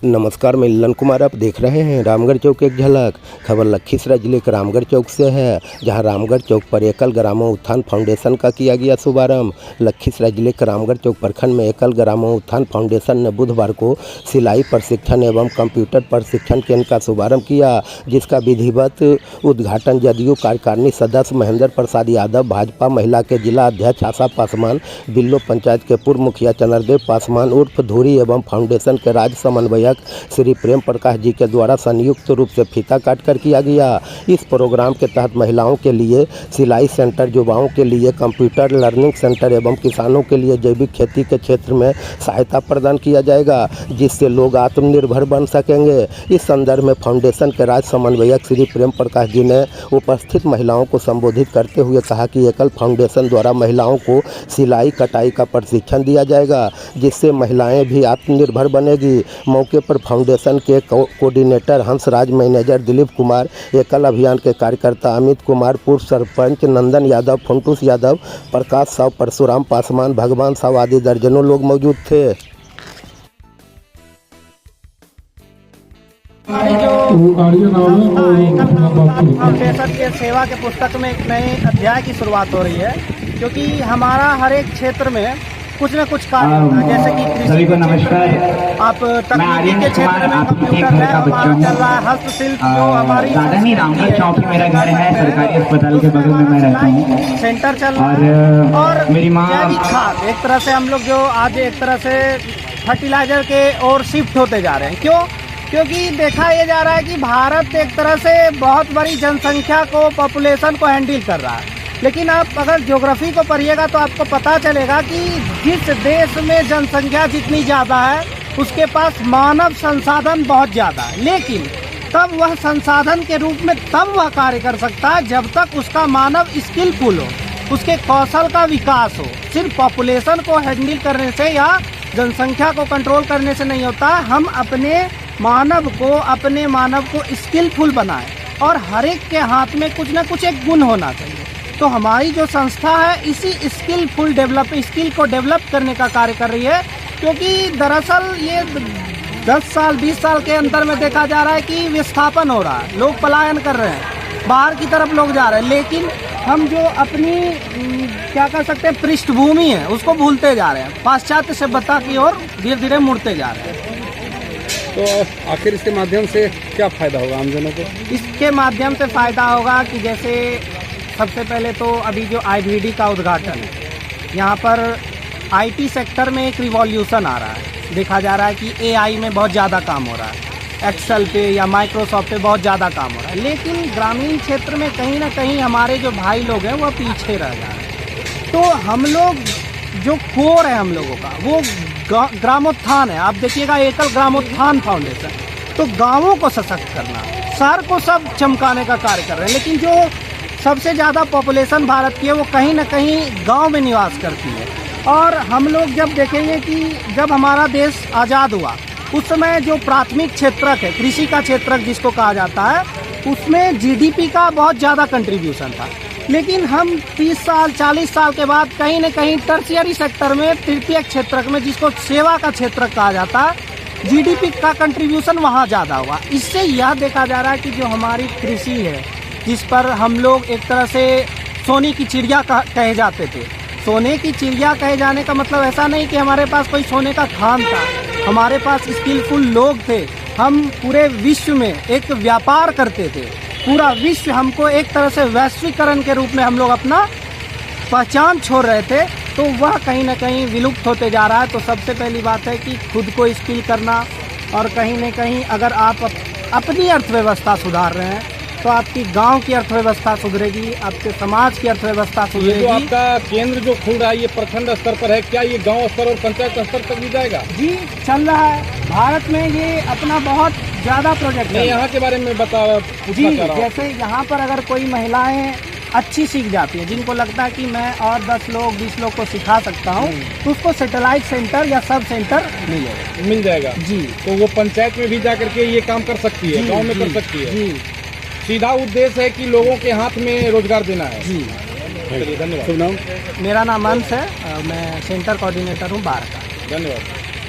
नमस्कार, मैं ललन कुमार। आप देख रहे हैं रामगढ़ चौक एक झलक। खबर लखीसराय जिले के रामगढ़ चौक से है, जहां रामगढ़ चौक पर एकल ग्रामो उत्थान फाउंडेशन का किया गया शुभारंभ। लखीसराय जिले के रामगढ़ चौक प्रखंड में एकल ग्रामो उत्थान फाउंडेशन ने बुधवार को सिलाई प्रशिक्षण एवं कंप्यूटर प्रशिक्षण केंद्र का शुभारंभ किया, जिसका विधिवत उद्घाटन जदयू कार्यकारिणी सदस्य महेंद्र प्रसाद यादव, भाजपा महिला के जिला अध्यक्ष आशा पासवान, बिल्लो पंचायत के पूर्व मुखिया चंद्रदेव पासवान उर्फ धूरी एवं फाउंडेशन के राज्य समन्वयक श्री प्रेम प्रकाश जी के द्वारा संयुक्त रूप से फीता काटकर किया गया। इस प्रोग्राम के तहत महिलाओं के लिए सिलाई सेंटर, युवाओं के लिए कंप्यूटर लर्निंग सेंटर एवं किसानों के लिए जैविक खेती के क्षेत्र में सहायता प्रदान किया जाएगा, जिससे लोग आत्मनिर्भर बन सकेंगे। इस संदर्भ में फाउंडेशन के राज्य समन्वयक श्री प्रेम प्रकाश जी ने उपस्थित महिलाओं को संबोधित करते हुए कहा कि एकल फाउंडेशन द्वारा महिलाओं को सिलाई कटाई का प्रशिक्षण दिया जाएगा, जिससे महिलाएं भी आत्मनिर्भर बनेगी। मौके पर फाउंडेशन के कोऑर्डिनेटर हंसराज, मैनेजर दिलीप कुमार, एकल अभियान के कार्यकर्ता अमित कुमार, पूर्व सरपंच नंदन यादव, फंटूस यादव, प्रकाश साव, परशुराम पासवान, भगवान साव आदि दर्जनों लोग मौजूद थे। हमारी जो फाउंडेशन के सेवा के पुस्तक में एक नए अध्याय की शुरुआत हो रही है, क्योंकि हमारा हर एक क्षेत्र में कुछ न कुछ कार्य होता है। जैसे कि कृषि के क्षेत्र में, आप तकनीकी के क्षेत्र में कंप्यूटर लैब हमारा चल रहा है, हस्तशिल्प जो हमारी रामगढ़ चौक मेरा घर है, सरकारी अस्पताल के बगल में मैं रहता हूँ, सेंटर चल रहा है। और मेरी माँ जैविक खाद, एक तरह से हम लोग जो आज एक तरह से फर्टिलाइजर के ओर शिफ्ट होते जा रहे हैं। क्यों? क्योंकि देखा ये जा रहा है कि भारत एक तरह से बहुत बड़ी जनसंख्या को, पॉपुलेशन को हैंडल कर रहा है। लेकिन आप अगर ज्योग्राफी को पढ़िएगा तो आपको पता चलेगा कि जिस देश में जनसंख्या जितनी ज़्यादा है, उसके पास मानव संसाधन बहुत ज़्यादा है, लेकिन तब वह संसाधन के रूप में तब वह कार्य कर सकता है जब तक उसका मानव स्किलफुल हो, उसके कौशल का विकास हो। सिर्फ पॉपुलेशन को हैंडल करने से या जनसंख्या को कंट्रोल करने से नहीं होता। हम अपने मानव को स्किलफुल बनाएं, और हर एक के हाथ में कुछ ना कुछ एक गुण होना चाहिए। तो हमारी जो संस्था है इसी स्किल को डेवलप करने का कार्य कर रही है, क्योंकि दरअसल ये 10 साल 20 साल के अंतर में देखा जा रहा है कि विस्थापन हो रहा है, लोग पलायन कर रहे हैं, बाहर की तरफ लोग जा रहे हैं। लेकिन हम जो अपनी क्या कह सकते हैं पृष्ठभूमि है, उसको भूलते जा रहे हैं, पाश्चात्य सभ्यता की ओर धीरे धीरे मुड़ते जा रहे हैं। तो आखिर इसके माध्यम से क्या फ़ायदा होगा आमजनों को? इसके माध्यम से फ़ायदा होगा कि जैसे सबसे पहले तो अभी जो IVD का उद्घाटन है, यहाँ पर IT सेक्टर में एक रिवॉल्यूशन आ रहा है। देखा जा रहा है कि AI में बहुत ज़्यादा काम हो रहा है, एक्सेल पे या माइक्रोसॉफ्ट पे बहुत ज़्यादा काम हो रहा है। लेकिन ग्रामीण क्षेत्र में कहीं ना कहीं हमारे जो भाई लोग हैं वह पीछे रह जा रहे हैं। तो हम लोग जो कोर है हम लोगों का, वो ग्रामोत्थान है। आप देखिएगा एकल ग्रामोत्थान फाउंडेशन, तो गाँवों को सशक्त करना, शहर को सब चमकाने का कार्य कर रहे हैं। लेकिन जो सबसे ज़्यादा पॉपुलेशन भारत की है वो कहीं ना कहीं गांव में निवास करती है। और हम लोग जब देखेंगे कि जब हमारा देश आज़ाद हुआ, उस समय जो प्राथमिक क्षेत्रक है, कृषि का क्षेत्रक जिसको कहा जाता है, उसमें GDP का बहुत ज़्यादा कंट्रीब्यूशन था। लेकिन हम 30 साल 40 साल के बाद कहीं ना कहीं टर्शियरी सेक्टर में, तृतीयक क्षेत्रक में, जिसको सेवा का क्षेत्रक कहा जाता है, GDP का कंट्रीब्यूशन वहाँ ज़्यादा हुआ। इससे यह देखा जा रहा है कि जो हमारी कृषि है, जिस पर हम लोग एक तरह से सोने की चिड़िया कहे जाते थे। सोने की चिड़िया कहे जाने का मतलब ऐसा नहीं कि हमारे पास कोई सोने का खान था, हमारे पास स्किलफुल लोग थे। हम पूरे विश्व में एक व्यापार करते थे, पूरा विश्व हमको एक तरह से वैश्वीकरण के रूप में हम लोग अपना पहचान छोड़ रहे थे। तो वह कहीं ना कहीं विलुप्त होते जा रहा है। तो सबसे पहली बात है कि खुद को स्किल करना, और कहीं ना कहीं अगर आप अपनी अर्थव्यवस्था सुधार रहे हैं तो आपकी गांव की अर्थव्यवस्था सुधरेगी, आपके समाज की अर्थव्यवस्था सुधरेगी। जो आपका केंद्र जो खुल रहा है ये प्रखंड स्तर पर है, क्या ये गांव स्तर और पंचायत स्तर तक भी जाएगा? जी, चल रहा है। भारत में ये अपना बहुत ज़्यादा प्रोजेक्ट है। यहाँ के बारे में बताओ जी। जैसे यहाँ पर अगर कोई महिलाएं अच्छी सीख जाती है, जिनको लगता है कि मैं और 10 लोग 20 लोग को सिखा सकता हूँ, तो उसको सैटेलाइट सेंटर या सब सेंटर मिल जाएगा। जी। तो वो पंचायत में भी जा करके ये काम कर सकती है, गांव में कर सकती है। जी। सीधा उद्देश्य है कि लोगों के हाथ में रोजगार देना है। जी, धन्यवाद। मेरा नाम अंश है, मैं सेंटर कोऑर्डिनेटर हूँ बार का। धन्यवाद।